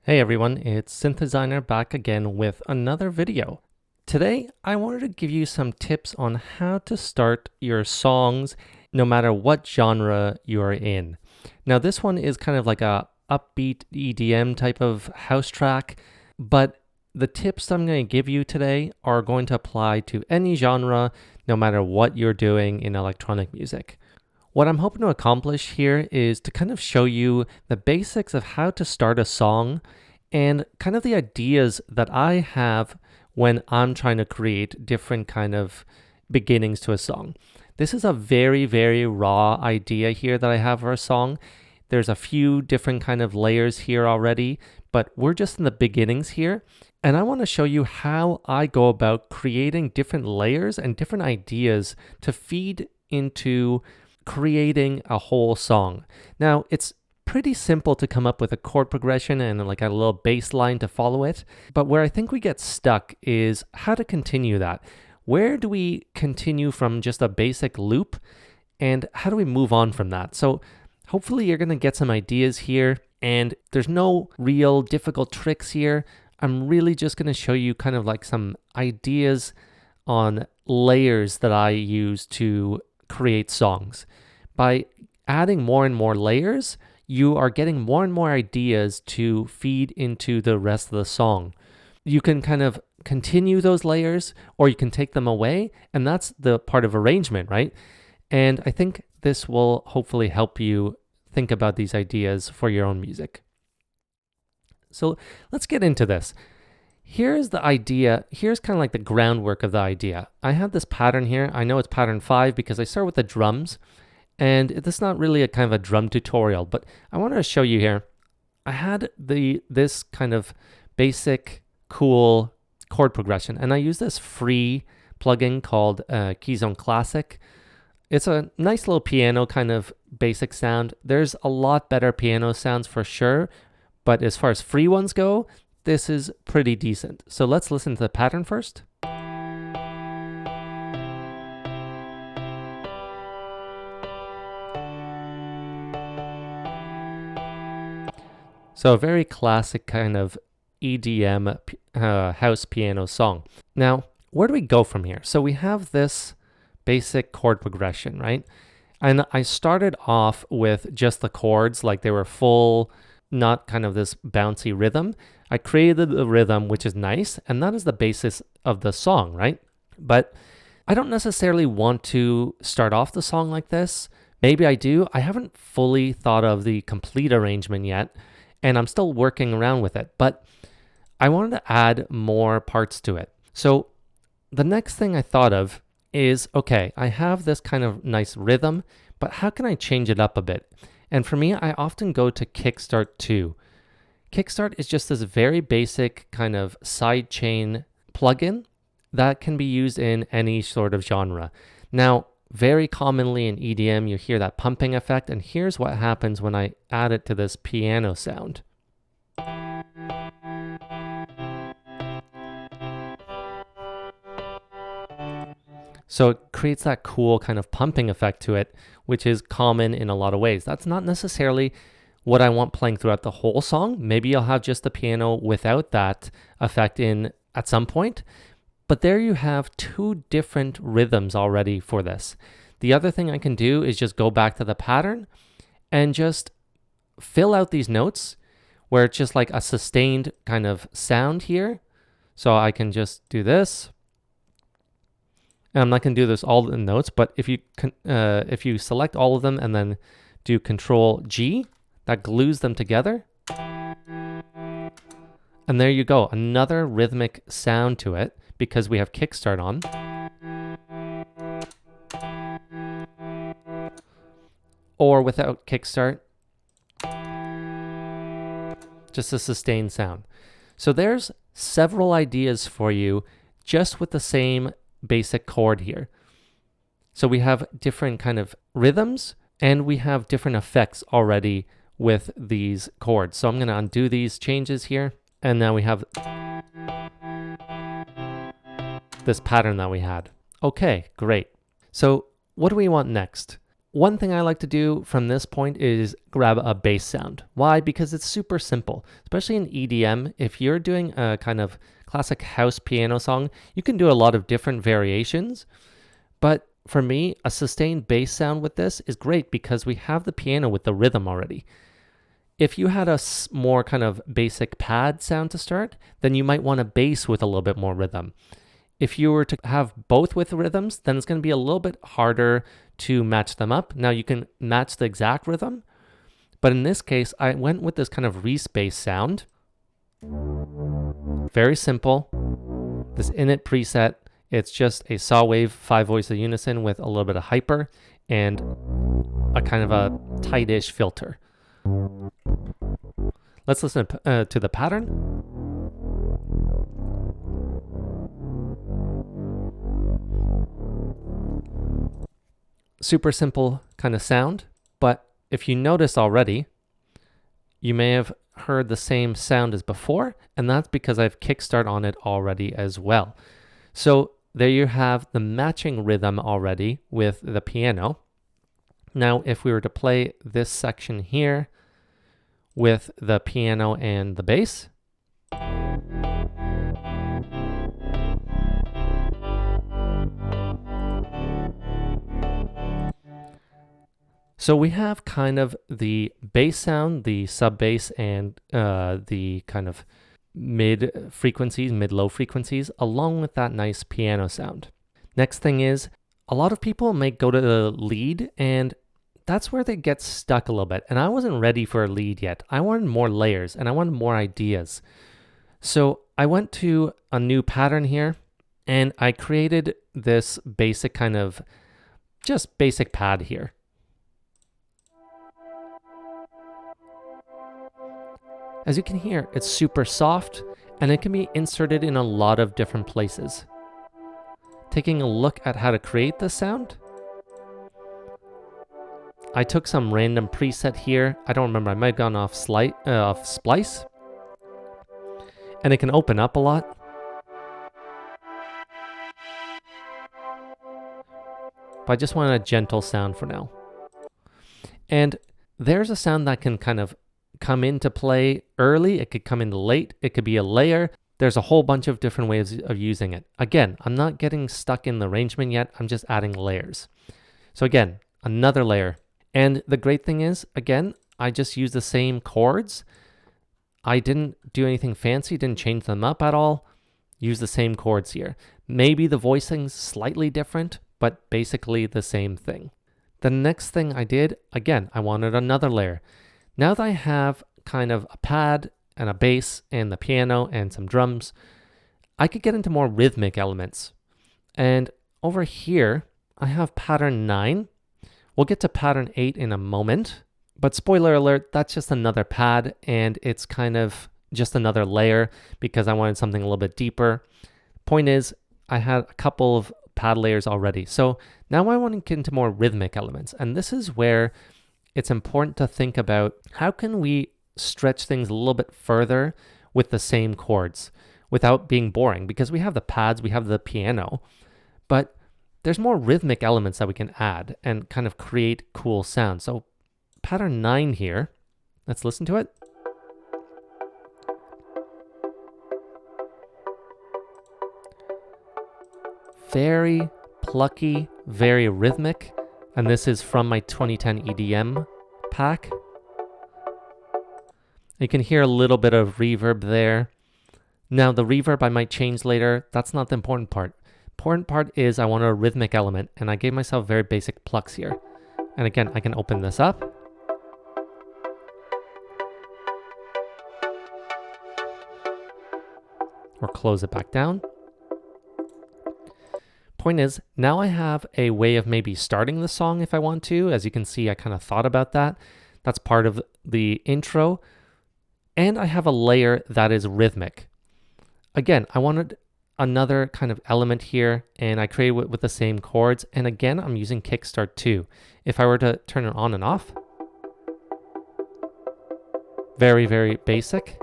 Hey everyone, it's Synthdesigner back again with another video. Today, I wanted to give you some tips on how to start your songs no matter what genre you're in. Now this one is kind of like a upbeat EDM type of house track, but the tips I'm going to give you today are going to apply to any genre no matter what you're doing in electronic music. What I'm hoping to accomplish here is to kind of show you the basics of how to start a song and kind of the ideas that I have when I'm trying to create different kind of beginnings to a song. This is a very, very raw idea here that I have for a song. There's a few different kind of layers here already, but we're just in the beginnings here. And I want to show you how I go about creating different layers and different ideas to feed into creating a whole song. Now, it's pretty simple to come up with a chord progression and like a little bass line to follow it, but where I think we get stuck is how to continue that. Where do we continue from just a basic loop, and how do we move on from that? So hopefully you're going to get some ideas here, and there's no real difficult tricks here. I'm really just going to show you kind of like some ideas on layers that I use to create songs. By adding more and more layers, you are getting more and more ideas to feed into the rest of the song. You can kind of continue those layers or you can take them away, and that's the part of arrangement, right? And I think this will hopefully help you think about these ideas for your own music. So let's get into this. Here's the idea. Here's kind of like the groundwork of the idea. I have this pattern here. I know it's pattern 5 because I start with the drums, and it's not really a kind of a drum tutorial, but I want to show you here. I had this kind of basic, cool chord progression, and I use this free plugin called Keyzone Classic. It's a nice little piano kind of basic sound. There's a lot better piano sounds for sure, but as far as free ones go, this is pretty decent. So let's listen to the pattern first. So a very classic kind of EDM house piano song. Now, where do we go from here? So we have this basic chord progression, right? And I started off with just the chords, like they were full, not kind of this bouncy rhythm. I created the rhythm, which is nice, and that is the basis of the song, right? But I don't necessarily want to start off the song like this. Maybe I do. I haven't fully thought of the complete arrangement yet, and I'm still working around with it, but I wanted to add more parts to it. So the next thing I thought of is, okay, I have this kind of nice rhythm, but how can I change it up a bit? And for me, I often go to Kickstart 2. Kickstart is just this very basic kind of sidechain plugin that can be used in any sort of genre. Now, very commonly in EDM, you hear that pumping effect, and here's what happens when I add it to this piano sound. So it creates that cool kind of pumping effect to it, which is common in a lot of ways. That's not necessarily what I want playing throughout the whole song. Maybe I'll have just the piano without that effect in at some point. But there you have two different rhythms already for this. The other thing I can do is just go back to the pattern and just fill out these notes where it's just like a sustained kind of sound here. So I can just do this. And I'm not going to do this all in notes, but if you select all of them and then do Control G, that glues them together. And there you go, another rhythmic sound to it because we have kickstart on. Or without kickstart, just a sustained sound. So there's several ideas for you just with the same basic chord here. So we have different kind of rhythms and we have different effects already with these chords. So I'm going to undo these changes here. And now we have this pattern that we had. Okay, great. So what do we want next? one thing I like to do from this point is grab a bass sound. Why? Because it's super simple, especially in EDM. If you're doing a kind of classic house piano song, you can do a lot of different variations. But for me, a sustained bass sound with this is great because we have the piano with the rhythm already. If you had a more kind of basic pad sound to start, then you might want a bass with a little bit more rhythm. If you were to have both with rhythms, then it's going to be a little bit harder to match them up. Now you can match the exact rhythm, but in this case, I went with this kind of Reese-based sound. Very simple. This init preset, it's just a saw wave, 5 voices unison with a little bit of hyper and a kind of a tight-ish filter. Let's listen to the pattern. Super simple kind of sound, but if you notice already, you may have heard the same sound as before, and that's because I've kickstart on it already as well. So there you have the matching rhythm already with the piano. Now, if we were to play this section here with the piano and the bass, so we have kind of the bass sound, the sub bass, and the kind of mid frequencies, mid-low frequencies, along with that nice piano sound. Next thing is, a lot of people may go to the lead, and that's where they get stuck a little bit. And I wasn't ready for a lead yet. I wanted more layers, and I wanted more ideas. So I went to a new pattern here, and I created this basic kind of, just basic pad here. As you can hear, it's super soft, and it can be inserted in a lot of different places. Taking a look at how to create this sound, I took some random preset here. I don't remember, I might have gone off Splice. And it can open up a lot. But I just want a gentle sound for now. And there's a sound that can kind of come into play early, it could come in late, it could be a layer. There's a whole bunch of different ways of using it. Again, I'm not getting stuck in the arrangement yet, I'm just adding layers. So again, another layer. And the great thing is, again, I just use the same chords. I didn't do anything fancy, didn't change them up at all. Use the same chords here. Maybe the voicing's slightly different, but basically the same thing. The next thing I did, again, I wanted another layer. Now that I have kind of a pad and a bass and the piano and some drums, I could get into more rhythmic elements. And over here, I have pattern 9. We'll get to pattern 8 in a moment, but spoiler alert, that's just another pad and it's kind of just another layer because I wanted something a little bit deeper. Point is, I had a couple of pad layers already. So now I want to get into more rhythmic elements. And this is where it's important to think about how can we stretch things a little bit further with the same chords without being boring, because we have the pads, we have the piano, but there's more rhythmic elements that we can add and kind of create cool sounds. So pattern 9 here, let's listen to it. Very plucky, very rhythmic. And this is from my 2010 EDM pack. You can hear a little bit of reverb there. Now the reverb I might change later. That's not the important part. Important part is I want a rhythmic element, and I gave myself very basic plucks here. And again, I can open this up. Or close it back down. Point is, now I have a way of maybe starting the song if I want to. As you can see, I kind of thought about that. That's part of the intro. And I have a layer that is rhythmic. Again, I wanted another kind of element here, and I created it with the same chords. And again, I'm using Kickstart 2. If I were to turn it on and off, very, very basic.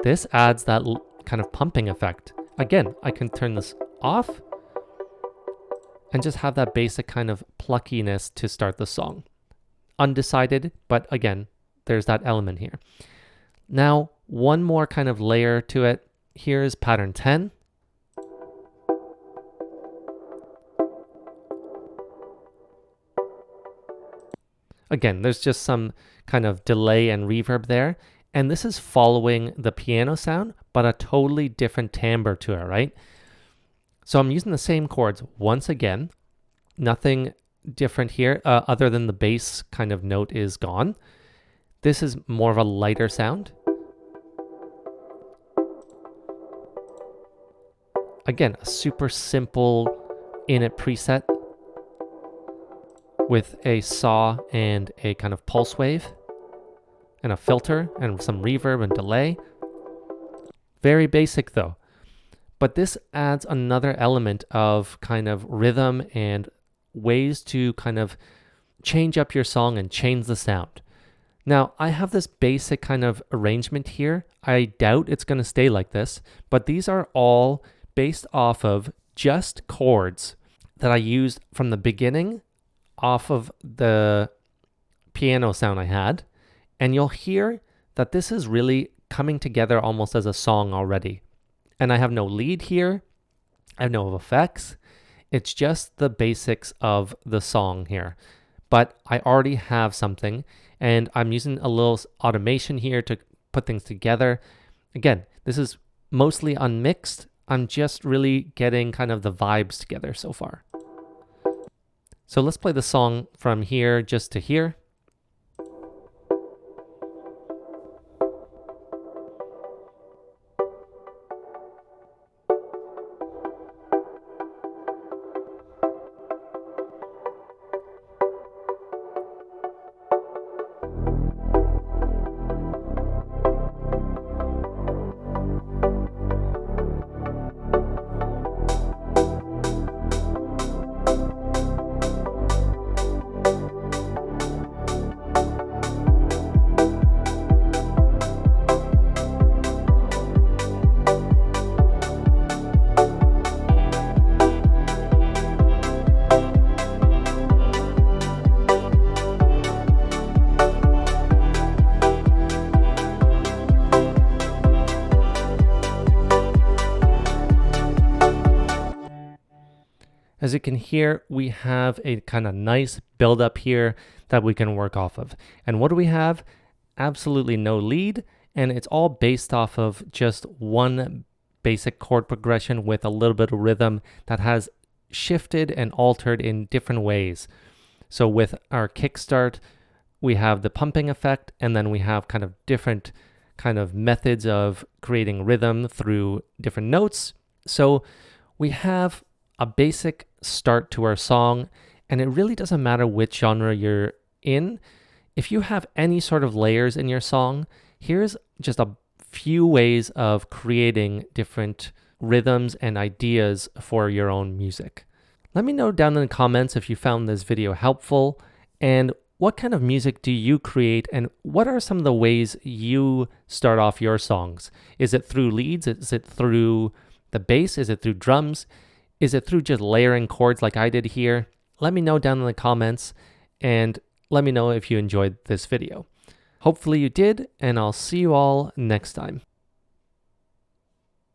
This adds that kind of pumping effect. Again, I can turn this off, and just have that basic kind of pluckiness to start the song. Undecided, but again, there's that element here. Now, one more kind of layer to it. Here's pattern 10. Again, there's just some kind of delay and reverb there. And this is following the piano sound, but a totally different timbre to it, right? So I'm using the same chords once again. Nothing different here other than the bass kind of note is gone. This is more of a lighter sound. Again, a super simple init preset with a saw and a kind of pulse wave and a filter and some reverb and delay. Very basic though. But this adds another element of kind of rhythm and ways to kind of change up your song and change the sound. Now, I have this basic kind of arrangement here. I doubt it's going to stay like this, but these are all based off of just chords that I used from the beginning off of the piano sound I had. And you'll hear that this is really coming together almost as a song already. And I have no lead here. I have no effects. It's just the basics of the song here. But I already have something, and I'm using a little automation here to put things together. Again, this is mostly unmixed. I'm just really getting kind of the vibes together so far. So let's play the song from here just to here. As you can hear, we have a kind of nice build up here that we can work off of. And what do we have? Absolutely no lead, and it's all based off of just one basic chord progression with a little bit of rhythm that has shifted and altered in different ways. So with our kickstart, we have the pumping effect, and then we have kind of different kind of methods of creating rhythm through different notes. So we have a basic start to our song, and it really doesn't matter which genre you're in. If you have any sort of layers in your song, here's just a few ways of creating different rhythms and ideas for your own music. Let me know down in the comments if you found this video helpful, and what kind of music do you create, and what are some of the ways you start off your songs? Is it through leads? Is it through the bass? Is it through drums? Is it through just layering chords like I did here? Let me know down in the comments, and let me know if you enjoyed this video. Hopefully you did, and I'll see you all next time.